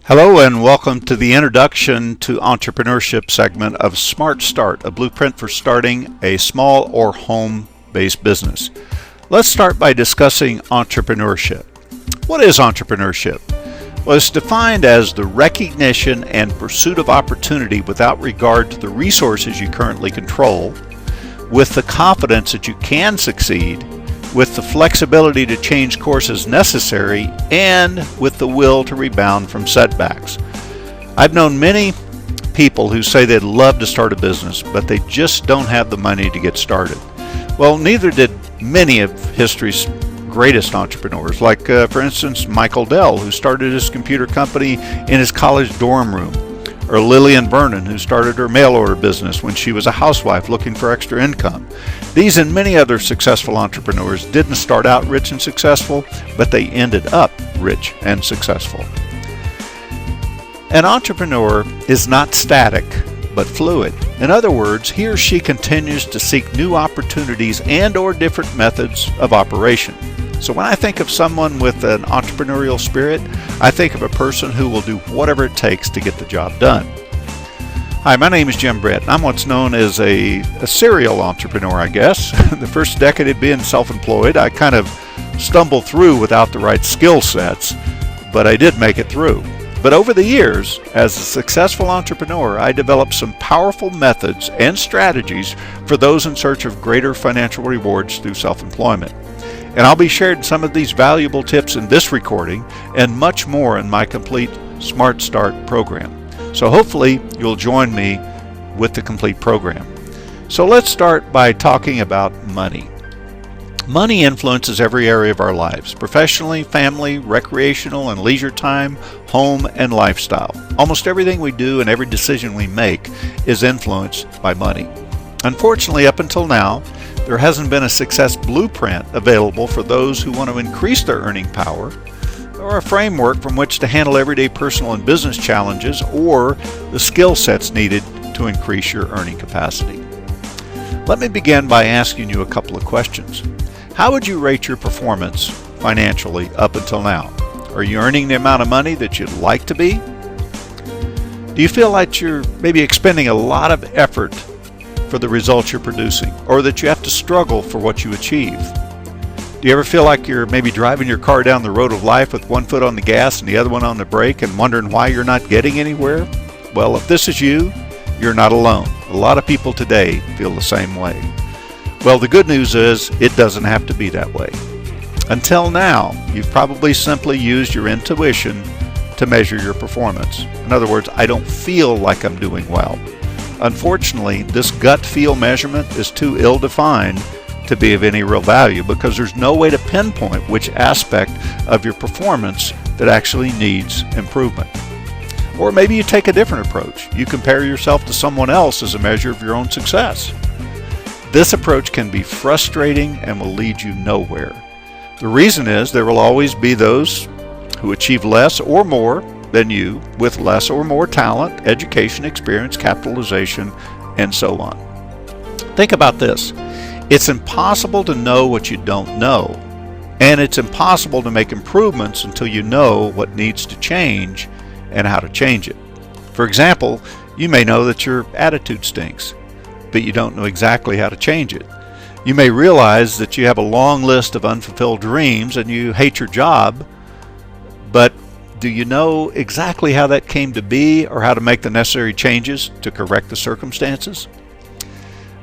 Hello and welcome to the Introduction to Entrepreneurship segment of Smart Start, a blueprint for starting a small or home-based business. Let's start by discussing entrepreneurship. What is entrepreneurship? Well, it's defined as the recognition and pursuit of opportunity without regard to the resources you currently control, with the confidence that you can succeed, with the flexibility to change course as necessary, and with the will to rebound from setbacks. I've known many people who say they'd love to start a business, but they just don't have the money to get started. Well, neither did many of history's greatest entrepreneurs, like for instance Michael Dell, who started his computer company in his college dorm room, or Lillian Vernon, who started her mail order business when she was a housewife looking for extra income. These and many other successful entrepreneurs didn't start out rich and successful, but they ended up rich and successful. An entrepreneur is not static, but fluid. In other words, he or she continues to seek new opportunities and/or different methods of operation. So when I think of someone with an entrepreneurial spirit, I think of a person who will do whatever it takes to get the job done. Hi, my name is Jim Brett, and I'm what's known as a serial entrepreneur, I guess. The first decade of being self-employed, I kind of stumbled through without the right skill sets, but I did make it through. But over the years, as a successful entrepreneur, I developed some powerful methods and strategies for those in search of greater financial rewards through self-employment. And I'll be sharing some of these valuable tips in this recording and much more in my complete Smart Start program. So hopefully you'll join me with the complete program. So let's start by talking about money. Money influences every area of our lives: professionally, family, recreational and leisure time, home, and lifestyle. Almost everything we do and every decision we make is influenced by money. Unfortunately, up until now, there hasn't been a success blueprint available for those who want to increase their earning power, or a framework from which to handle everyday personal and business challenges, or the skill sets needed to increase your earning capacity. Let me begin by asking you a couple of questions. How would you rate your performance financially up until now? Are you earning the amount of money that you'd like to be? Do you feel like you're maybe expending a lot of effort for the results you're producing, or that you have to struggle for what you achieve? Do you ever feel like you're maybe driving your car down the road of life with one foot on the gas and the other one on the brake and wondering why you're not getting anywhere? Well, if this is you, you're not alone. A lot of people today feel the same way. Well, the good news is it doesn't have to be that way. Until now, you've probably simply used your intuition to measure your performance. In other words, I don't feel like I'm doing well. Unfortunately, this gut feel measurement is too ill-defined to be of any real value, because there's no way to pinpoint which aspect of your performance that actually needs improvement. Or maybe you take a different approach. You compare yourself to someone else as a measure of your own success. This approach can be frustrating and will lead you nowhere. The reason is there will always be those who achieve less or more than you, with less or more talent, education, experience, capitalization, and so on. Think about this. It's impossible to know what you don't know, and it's impossible to make improvements until you know what needs to change and how to change it. For example, you may know that your attitude stinks, but you don't know exactly how to change it. You may realize that you have a long list of unfulfilled dreams and you hate your job, but do you know exactly how that came to be, or how to make the necessary changes to correct the circumstances?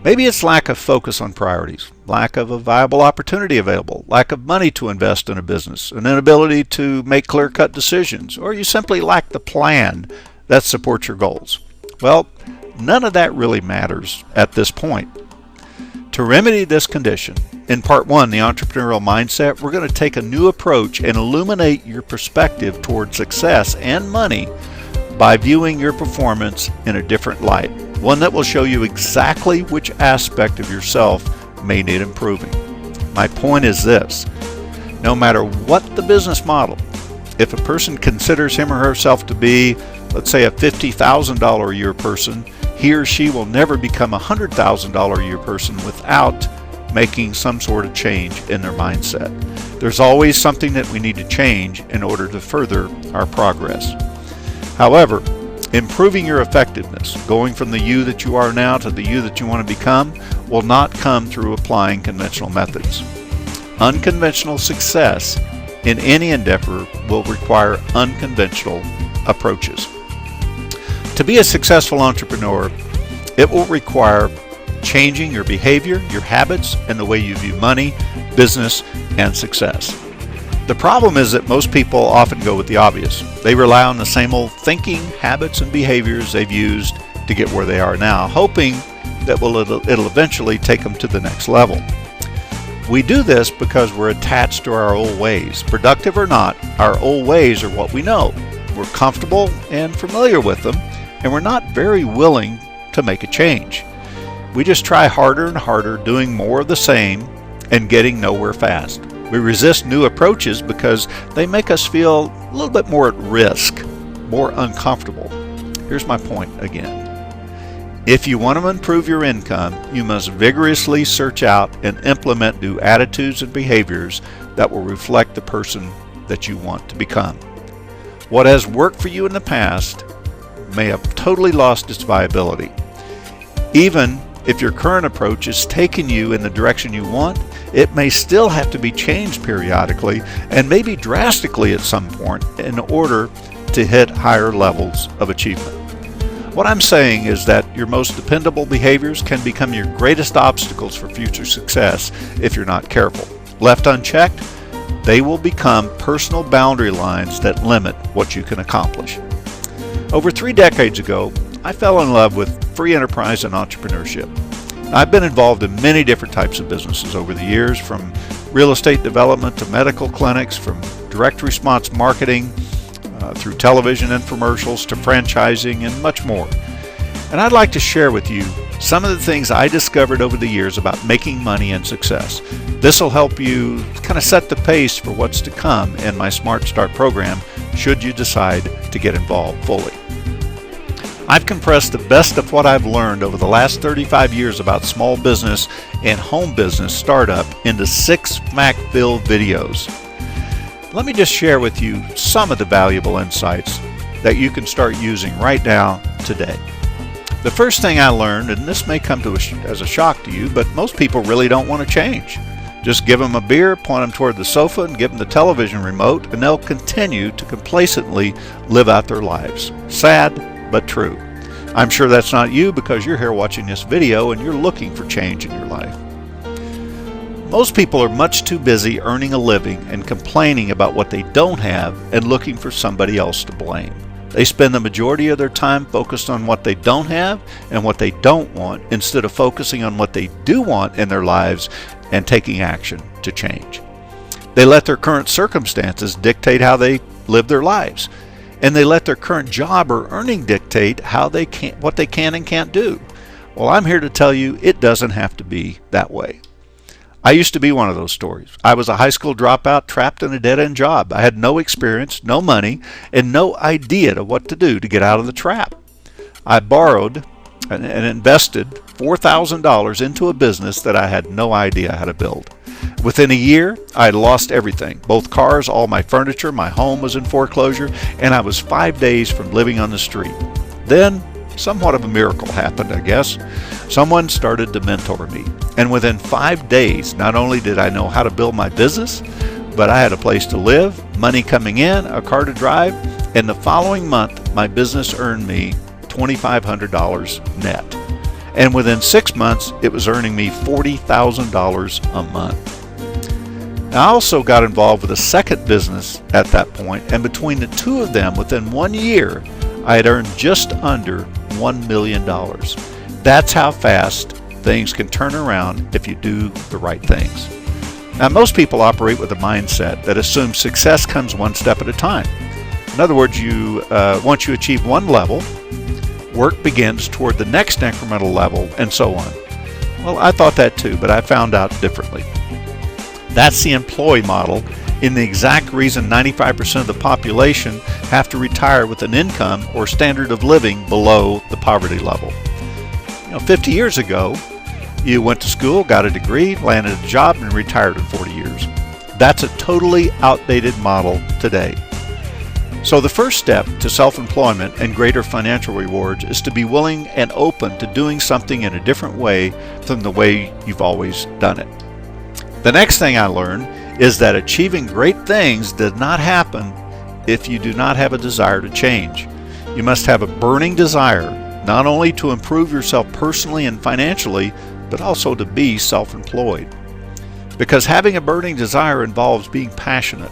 Maybe it's lack of focus on priorities, lack of a viable opportunity available, lack of money to invest in a business, an inability to make clear-cut decisions, or you simply lack the plan that supports your goals. Well, none of that really matters at this point. To remedy this condition, in part one, the entrepreneurial mindset, we're going to take a new approach and illuminate your perspective toward success and money by viewing your performance in a different light, one that will show you exactly which aspect of yourself may need improving. My point is this: no matter what the business model, if a person considers him or herself to be, let's say, a $50,000 a year person, he or she will never become a $100,000 a year person without making some sort of change in their mindset. There's always something that we need to change in order to further our progress. However, improving your effectiveness, going from the you that you are now to the you that you want to become, will not come through applying conventional methods. Unconventional success in any endeavor will require unconventional approaches. To be a successful entrepreneur, it will require changing your behavior, your habits, and the way you view money, business, and success. The problem is that most people often go with the obvious. They rely on the same old thinking, habits, and behaviors they've used to get where they are now, hoping that it'll eventually take them to the next level. We do this because we're attached to our old ways. Productive or not, our old ways are what we know. We're comfortable and familiar with them, and we're not very willing to make a change. We just try harder and harder, doing more of the same and getting nowhere fast. We resist new approaches because they make us feel a little bit more at risk, more uncomfortable. Here's my point again. If you want to improve your income, you must vigorously search out and implement new attitudes and behaviors that will reflect the person that you want to become. What has worked for you in the past may have totally lost its viability. Even if your current approach is taking you in the direction you want, it may still have to be changed periodically and maybe drastically at some point in order to hit higher levels of achievement. What I'm saying is that your most dependable behaviors can become your greatest obstacles for future success if you're not careful. Left unchecked, they will become personal boundary lines that limit what you can accomplish. Over 3 decades ago, I fell in love with free enterprise and entrepreneurship. I've been involved in many different types of businesses over the years, from real estate development to medical clinics, from direct response marketing through television infomercials to franchising and much more. And I'd like to share with you some of the things I discovered over the years about making money and success. This will help you kind of set the pace for what's to come in my Smart Start program should you decide to get involved fully. I've compressed the best of what I've learned over the last 35 years about small business and home business startup into 6 fact-filled videos. Let me just share with you some of the valuable insights that you can start using right now today. The first thing I learned, and this may come as a shock to you, but most people really don't want to change. Just give them a beer, point them toward the sofa, and give them the television remote, and they'll continue to complacently live out their lives. Sad, but true. I'm sure that's not you because you're here watching this video and you're looking for change in your life. Most people are much too busy earning a living and complaining about what they don't have and looking for somebody else to blame. They spend the majority of their time focused on what they don't have and what they don't want instead of focusing on what they do want in their lives and taking action to change. They let their current circumstances dictate how they live their lives, and they let their current job or earning dictate what they can and can't do. Well, I'm here to tell you it doesn't have to be that way. I used to be one of those stories. I was a high school dropout trapped in a dead-end job. I had no experience, no money, and no idea to what to do to get out of the trap. I borrowed and invested $4,000 into a business that I had no idea how to build. Within a year, I had lost everything. Both cars, all my furniture, my home was in foreclosure, and I was 5 days from living on the street. Then, somewhat of a miracle happened, I guess. Someone started to mentor me. And within 5 days, not only did I know how to build my business, but I had a place to live, money coming in, a car to drive, and the following month, my business earned me $2,500 net. And within 6 months, it was earning me $40,000 a month. Now, I also got involved with a second business at that point, and between the two of them, within 1 year, I had earned just under $1 million. That's how fast things can turn around if you do the right things. Now, most people operate with a mindset that assumes success comes one step at a time. In other words, once you achieve one level, work begins toward the next incremental level, and so on. Well, I thought that too, but I found out differently. That's the employee model, in the exact reason 95% of the population have to retire with an income or standard of living below the poverty level. 50 years ago, you went to school, got a degree, landed a job, and retired in 40 years. That's a totally outdated model today. So the first step to self-employment and greater financial rewards is to be willing and open to doing something in a different way from the way you've always done it. The next thing I learned is that achieving great things does not happen if you do not have a desire to change. You must have a burning desire not only to improve yourself personally and financially, but also to be self-employed. Because having a burning desire involves being passionate.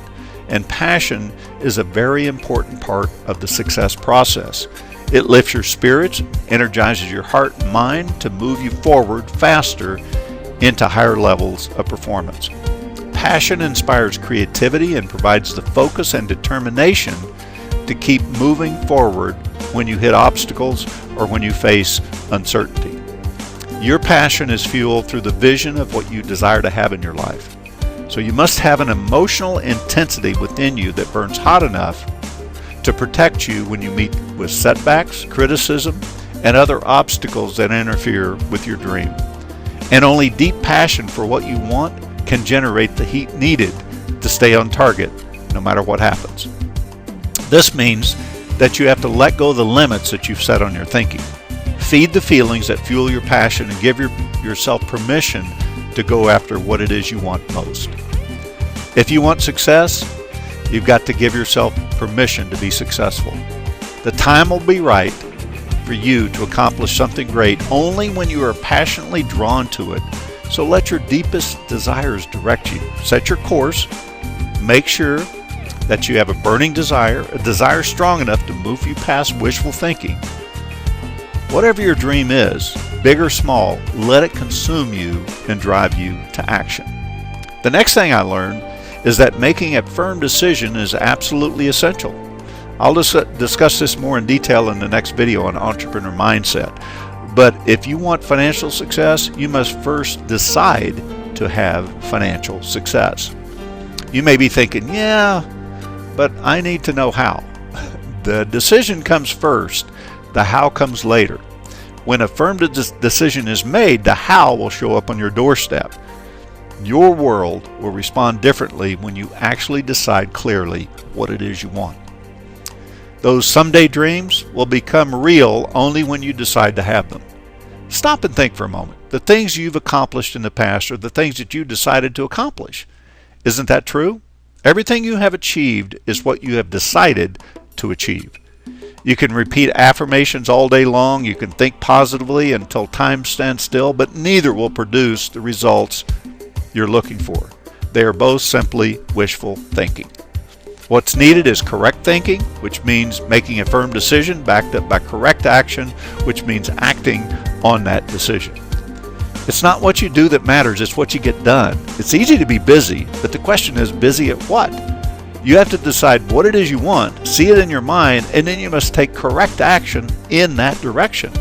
And passion is a very important part of the success process. It lifts your spirits, energizes your heart and mind to move you forward faster into higher levels of performance. Passion inspires creativity and provides the focus and determination to keep moving forward when you hit obstacles or when you face uncertainty. Your passion is fueled through the vision of what you desire to have in your life. So you must have an emotional intensity within you that burns hot enough to protect you when you meet with setbacks, criticism, and other obstacles that interfere with your dream. And only deep passion for what you want can generate the heat needed to stay on target no matter what happens. This means that you have to let go of the limits that you've set on your thinking. Feed the feelings that fuel your passion and give yourself permission to go after what it is you want most. If you want success, you've got to give yourself permission to be successful. The time will be right for you to accomplish something great only when you are passionately drawn to it. So let your deepest desires direct you. Set your course. Make sure that you have a burning desire, a desire strong enough to move you past wishful thinking. Whatever your dream is, big or small, let it consume you and drive you to action. The next thing I learned is that making a firm decision is absolutely essential. I'll discuss this more in detail in the next video on entrepreneur mindset. But if you want financial success, you must first decide to have financial success. You may be thinking, yeah, but I need to know how. The decision comes first. The how comes later. When a firm decision is made, the how will show up on your doorstep. Your world will respond differently when you actually decide clearly what it is you want. Those someday dreams will become real only when you decide to have them. Stop and think for a moment. The things you've accomplished in the past are the things that you decided to accomplish. Isn't that true? Everything you have achieved is what you have decided to achieve. You can repeat affirmations all day long. You can think positively until time stands still, but neither will produce the results you're looking for. They are both simply wishful thinking. What's needed is correct thinking, which means making a firm decision backed up by correct action, which means acting on that decision. It's not what you do that matters, it's what you get done. It's easy to be busy, but the question is, busy at what? You have to decide what it is you want, see it in your mind, and then you must take correct action in that direction.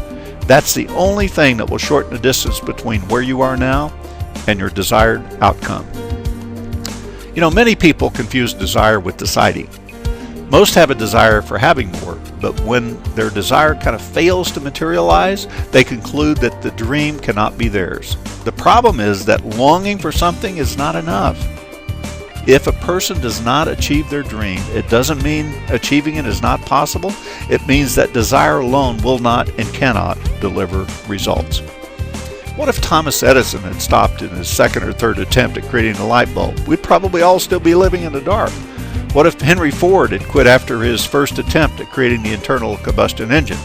That's the only thing that will shorten the distance between where you are now and your desired outcome. You know, many people confuse desire with deciding. Most have a desire for having more, but when their desire kind of fails to materialize, they conclude that the dream cannot be theirs. The problem is that longing for something is not enough. If a person does not achieve their dream, it doesn't mean achieving it is not possible. It means that desire alone will not and cannot deliver results. What if Thomas Edison had stopped in his second or third attempt at creating a light bulb? We'd probably all still be living in the dark. What if Henry Ford had quit after his first attempt at creating the internal combustion engine?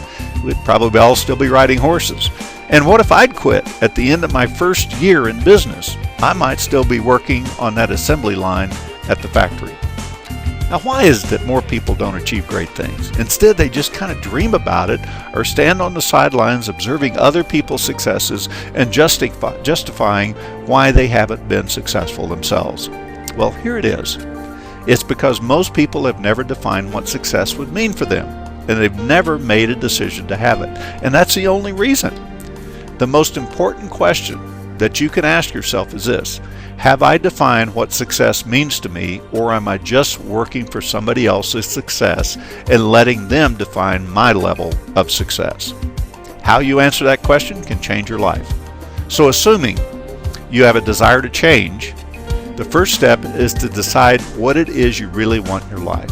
We'd probably all still be riding horses. And what if I'd quit at the end of my first year in business? I might still be working on that assembly line at the factory. Now, why is it that more people don't achieve great things? Instead, they just kind of dream about it or stand on the sidelines observing other people's successes and justifying why they haven't been successful themselves. Well, here it is. It's because most people have never defined what success would mean for them, and they've never made a decision to have it. And that's the only reason. The most important question that you can ask yourself is this: have I defined what success means to me, or am I just working for somebody else's success and letting them define my level of success? How you answer that question can change your life. So assuming you have a desire to change, the first step is to decide what it is you really want in your life.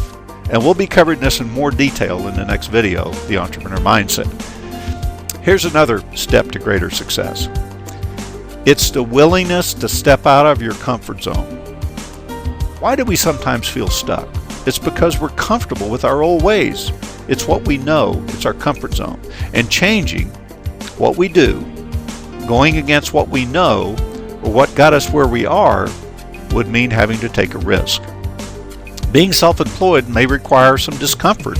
And we'll be covering this in more detail in the next video, The Entrepreneur Mindset. Here's another step to greater success. It's the willingness to step out of your comfort zone. Why do we sometimes feel stuck? It's because we're comfortable with our old ways. It's what we know. It's our comfort zone. And changing what we do, going against what we know, or what got us where we are, would mean having to take a risk. Being self-employed may require some discomfort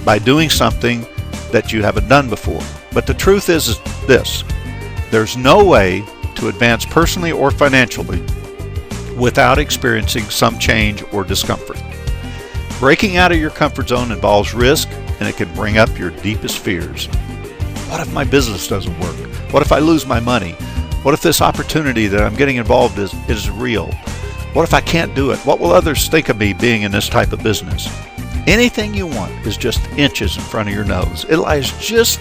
by doing something that you haven't done before. But the truth is this: there's no way to advance personally or financially without experiencing some change or discomfort. Breaking out of your comfort zone involves risk, and it can bring up your deepest fears. What if my business doesn't work? What if I lose my money? What if this opportunity that I'm getting involved in is real? What if I can't do it? What will others think of me being in this type of business? Anything you want is just inches in front of your nose. It lies just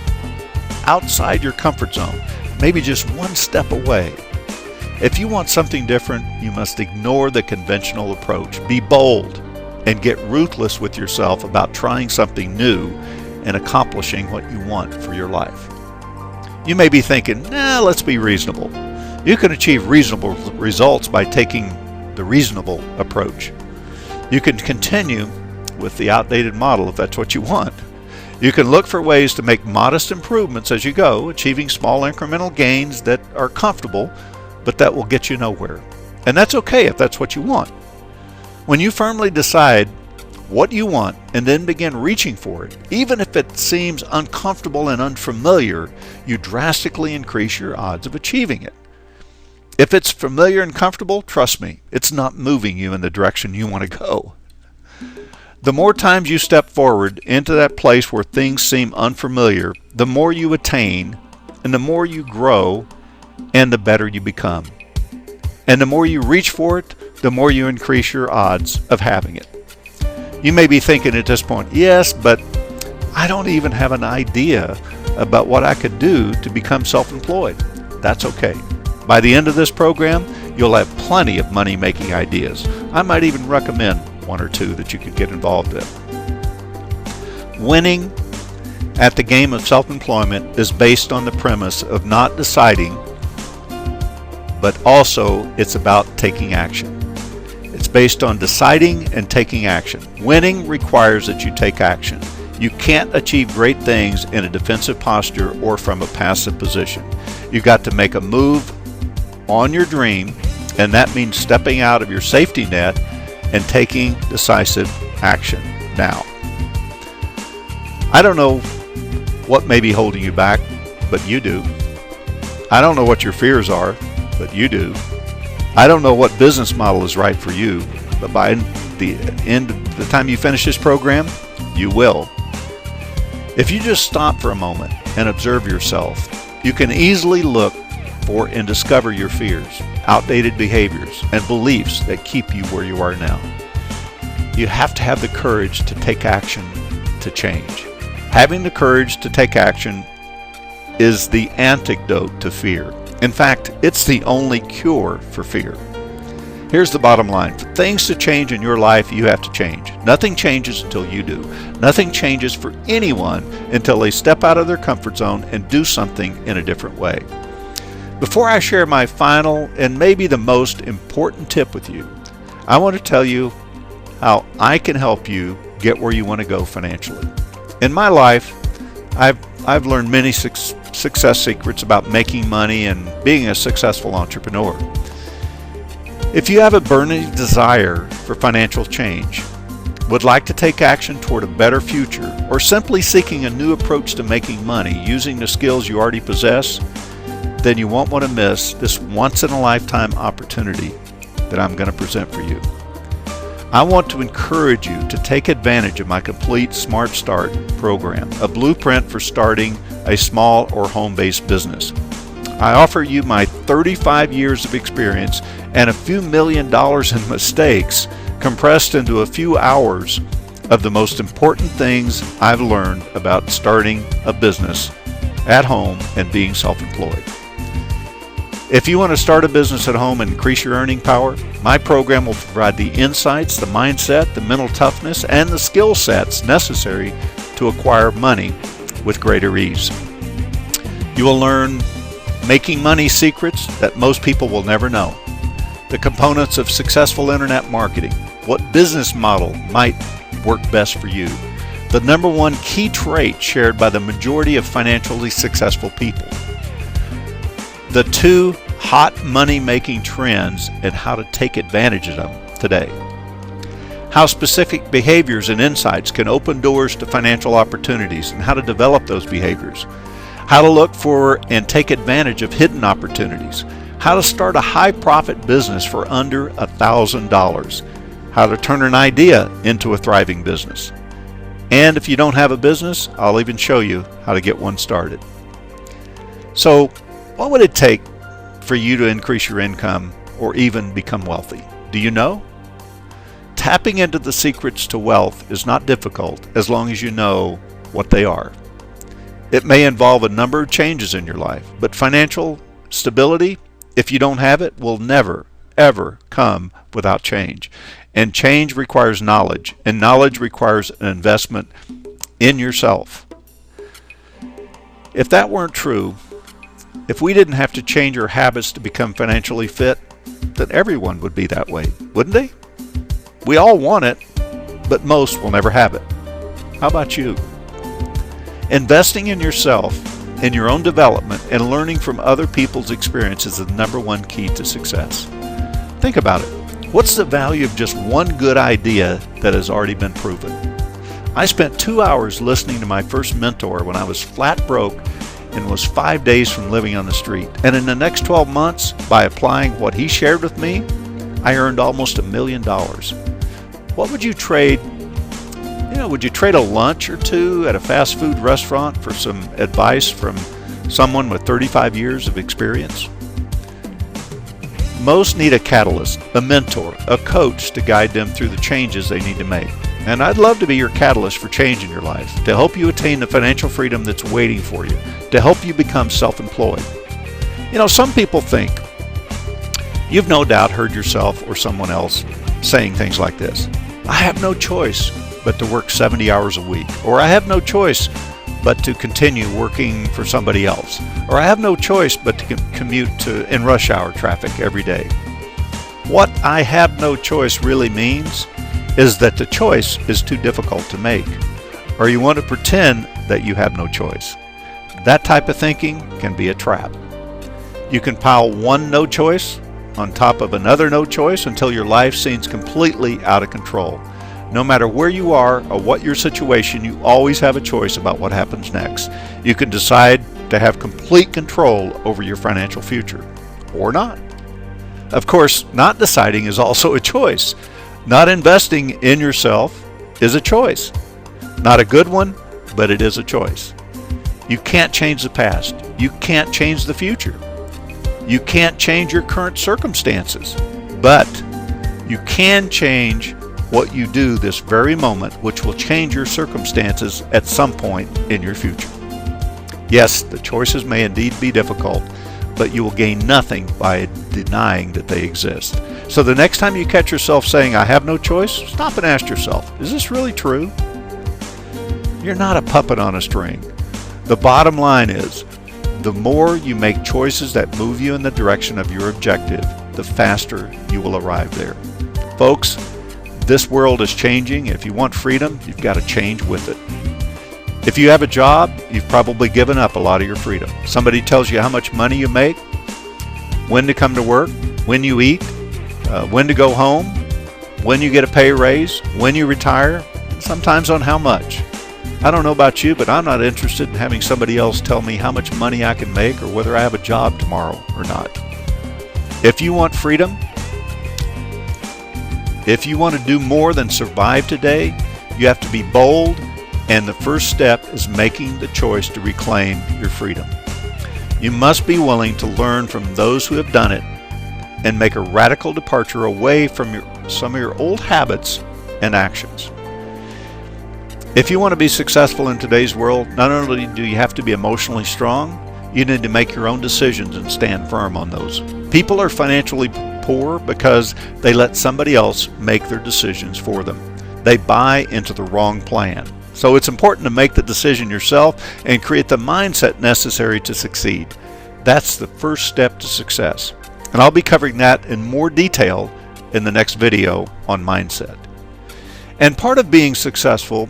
outside your comfort zone, maybe just one step away. If you want something different, you must ignore the conventional approach. Be bold and get ruthless with yourself about trying something new and accomplishing what you want for your life. You may be thinking, let's be reasonable. You can achieve reasonable results by taking the reasonable approach. You can continue with the outdated model if that's what you want. You can look for ways to make modest improvements as you go, achieving small incremental gains that are comfortable, but that will get you nowhere. And that's okay if that's what you want. When you firmly decide what you want and then begin reaching for it, even if it seems uncomfortable and unfamiliar, you drastically increase your odds of achieving it. If it's familiar and comfortable, trust me, it's not moving you in the direction you want to go. The more times you step forward into that place where things seem unfamiliar, the more you attain, and the more you grow, and the better you become. And the more you reach for it, the more you increase your odds of having it. You may be thinking at this point, yes, but I don't even have an idea about what I could do to become self-employed. That's okay. By the end of this program, you'll have plenty of money-making ideas. I might even recommend one or two that you could get involved in. Winning at the game of self-employment is based on the premise of not deciding, but also it's about taking action. It's based on deciding and taking action. Winning requires that you take action. You can't achieve great things in a defensive posture or from a passive position. You've got to make a move on your dream, and that means stepping out of your safety net and taking decisive action now. I don't know what may be holding you back, but you do. I don't know what your fears are, but you do. I don't know what business model is right for you, but by the end of the time you finish this program, you will. If you just stop for a moment and observe yourself, you can easily look for and discover your fears, outdated behaviors, and beliefs that keep you where you are now. You have to have the courage to take action to change. Having the courage to take action is the antidote to fear. In fact, it's the only cure for fear. Here's the bottom line. For things to change in your life, you have to change. Nothing changes until you do. Nothing changes for anyone until they step out of their comfort zone and do something in a different way. Before I share my final and maybe the most important tip with you, I want to tell you how I can help you get where you want to go financially. In my life, I've learned many success secrets about making money and being a successful entrepreneur. If you have a burning desire for financial change, would like to take action toward a better future, or simply seeking a new approach to making money using the skills you already possess, then you won't want to miss this once-in-a-lifetime opportunity that I'm going to present for you. I want to encourage you to take advantage of my complete Smart Start program, a blueprint for starting a small or home-based business. I offer you my 35 years of experience and a few $1 million in mistakes compressed into a few hours of the most important things I've learned about starting a business at home and being self-employed. If you want to start a business at home and increase your earning power, my program will provide the insights, the mindset, the mental toughness, and the skill sets necessary to acquire money with greater ease. You will learn making money secrets that most people will never know, the components of successful internet marketing, what business model might work best for you, the number one key trait shared by the majority of financially successful people, the 2 hot money-making trends and how to take advantage of them today, how specific behaviors and insights can open doors to financial opportunities and how to develop those behaviors, how to look for and take advantage of hidden opportunities, how to start a high-profit business for under $1,000, how to turn an idea into a thriving business. And if you don't have a business, I'll even show you how to get one started. So, what would it take for you to increase your income or even become wealthy? Do you know? Tapping into the secrets to wealth is not difficult as long as you know what they are. It may involve a number of changes in your life, but financial stability, if you don't have it, will never, ever come without change. And change requires knowledge, and knowledge requires an investment in yourself. If that weren't true, if we didn't have to change our habits to become financially fit, then everyone would be that way, wouldn't they? We all want it, but most will never have it. How about you? Investing in yourself, in your own development, and learning from other people's experiences is the number one key to success. Think about it. What's the value of just one good idea that has already been proven? I spent 2 hours listening to my first mentor when I was flat broke and was 5 days from living on the street. And in the next 12 months, by applying what he shared with me, I earned almost $1 million. What would you trade? Would you trade a lunch or two at a fast food restaurant for some advice from someone with 35 years of experience? Most need a catalyst, a mentor, a coach to guide them through the changes they need to make. And I'd love to be your catalyst for change in your life, to help you attain the financial freedom that's waiting for you, to help you become self-employed. Some people think, you've no doubt heard yourself or someone else saying things like this: I have no choice but to work 70 hours a week, or I have no choice but to continue working for somebody else, or I have no choice but to commute in rush hour traffic every day. What I have no choice really means is that the choice is too difficult to make, or you want to pretend that you have no choice. That type of thinking can be a trap. You can pile one no choice on top of another no choice until your life seems completely out of control. No matter where you are or what your situation, you always have a choice about what happens next. You can decide to have complete control over your financial future, or not. Of course, not deciding is also a choice. Not investing in yourself is a choice. Not a good one, but it is a choice. You can't change the past. You can't change the future. You can't change your current circumstances, but you can change what you do this very moment, which will change your circumstances at some point in your future. Yes, the choices may indeed be difficult, but you will gain nothing by denying that they exist. So the next time you catch yourself saying, I have no choice, stop and ask yourself, is this really true? You're not a puppet on a string. The bottom line is, the more you make choices that move you in the direction of your objective, the faster you will arrive there. Folks, this world is changing. If you want freedom, you've got to change with it. If you have a job, you've probably given up a lot of your freedom. Somebody tells you how much money you make, when to come to work, when you eat, when to go home, when you get a pay raise, when you retire, sometimes on how much. I don't know about you, but I'm not interested in having somebody else tell me how much money I can make or whether I have a job tomorrow or not. If you want freedom, if you want to do more than survive today, you have to be bold, and the first step is making the choice to reclaim your freedom. You must be willing to learn from those who have done it and make a radical departure away from some of your old habits and actions. If you want to be successful in today's world, not only do you have to be emotionally strong, You need to make your own decisions and stand firm on those. People are financially poor because they let somebody else make their decisions for them. They buy into the wrong plan. So it's important to make the decision yourself and create the mindset necessary to succeed. That's the first step to success. And I'll be covering that in more detail in the next video on mindset. And part of being successful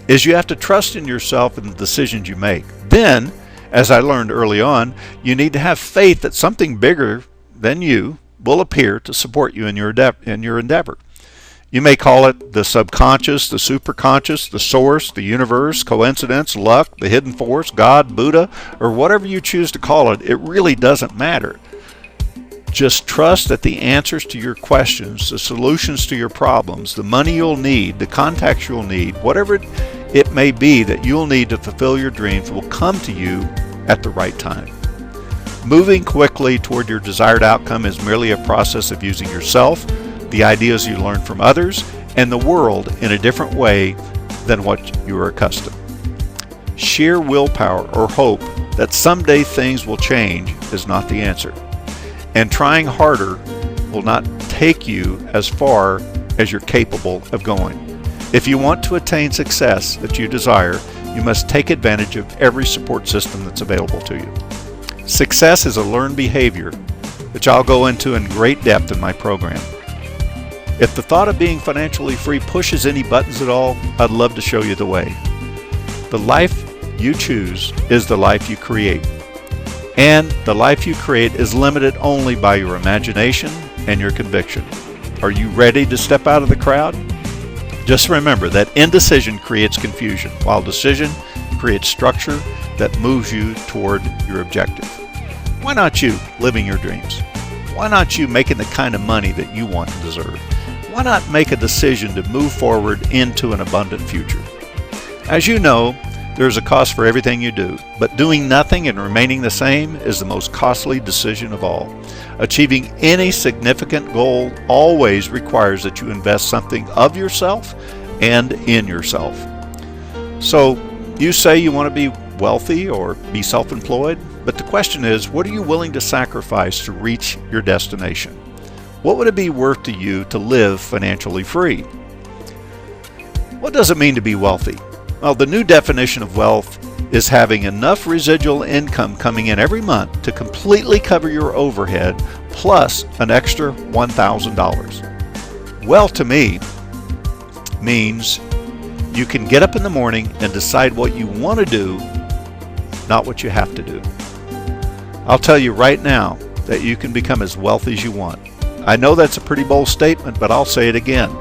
is you have to trust in yourself and the decisions you make. Then, as I learned early on, you need to have faith that something bigger than you will appear to support you in your endeavor. You may call it the subconscious, the superconscious, the source, the universe, coincidence, luck, the hidden force, God, Buddha, or whatever you choose to call it. It really doesn't matter. Just trust that the answers to your questions, the solutions to your problems, the money you'll need, the contacts you'll need, whatever it may be that you'll need to fulfill your dreams will come to you at the right time. Moving quickly toward your desired outcome is merely a process of using yourself, the ideas you learn from others, and the world in a different way than what you are accustomed. Sheer willpower or hope that someday things will change is not the answer. And trying harder will not take you as far as you're capable of going. If you want to attain success that you desire, you must take advantage of every support system that's available to you. Success is a learned behavior, which I'll go into in great depth in my program. If the thought of being financially free pushes any buttons at all, I'd love to show you the way. The life you choose is the life you create. And the life you create is limited only by your imagination and your conviction. Are you ready to step out of the crowd? Just remember that indecision creates confusion, while decision creates structure that moves you toward your objective. Why not you living your dreams? Why not you making the kind of money that you want and deserve? Why not make a decision to move forward into an abundant future? As you know, there's a cost for everything you do, but doing nothing and remaining the same is the most costly decision of all. Achieving any significant goal always requires that you invest something of yourself and in yourself. So you say you want to be wealthy or be self-employed, but the question is, what are you willing to sacrifice to reach your destination? What would it be worth to you to live financially free? What does it mean to be wealthy? Well, the new definition of wealth is having enough residual income coming in every month to completely cover your overhead plus an extra $1,000. Wealth to me means you can get up in the morning and decide what you want to do, not what you have to do. I'll tell you right now that you can become as wealthy as you want. I know that's a pretty bold statement, but I'll say it again.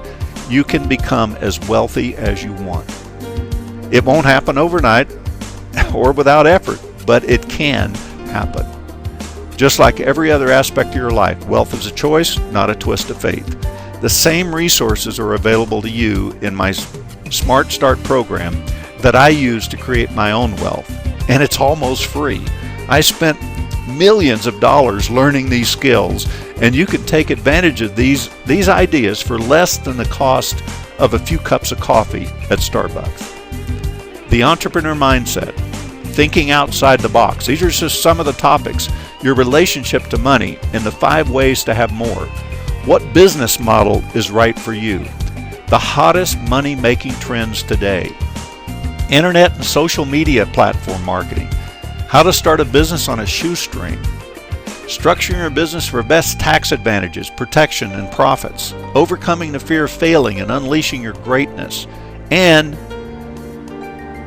You can become as wealthy as you want. It won't happen overnight or without effort, but it can happen. Just like every other aspect of your life, wealth is a choice, not a twist of fate. The same resources are available to you in my Smart Start program that I use to create my own wealth, and it's almost free. I spent millions of dollars learning these skills, and you can take advantage of these ideas for less than the cost of a few cups of coffee at Starbucks. The entrepreneur mindset, thinking outside the box. These are just some of the topics. Your relationship to money and the 5 ways to have more. What business model is right for you? The hottest money-making trends today. Internet and social media platform marketing. How to start a business on a shoestring. Structuring your business for best tax advantages, protection, and profits. Overcoming the fear of failing and unleashing your greatness. And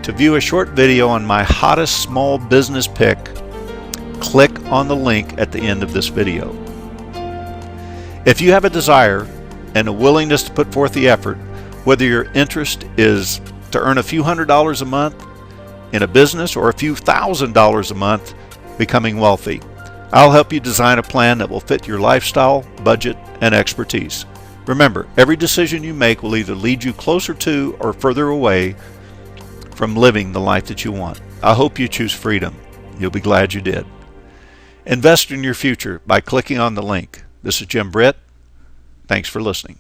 to view a short video on my hottest small business pick, click on the link at the end of this video. If you have a desire and a willingness to put forth the effort, whether your interest is to earn a few $100s a month in a business or a few $1,000s a month becoming wealthy, I'll help you design a plan that will fit your lifestyle, budget, and expertise. Remember, every decision you make will either lead you closer to or further away from living the life that you want. I hope you choose freedom. You'll be glad you did. Invest in your future by clicking on the link. This is Jim Britt. Thanks for listening.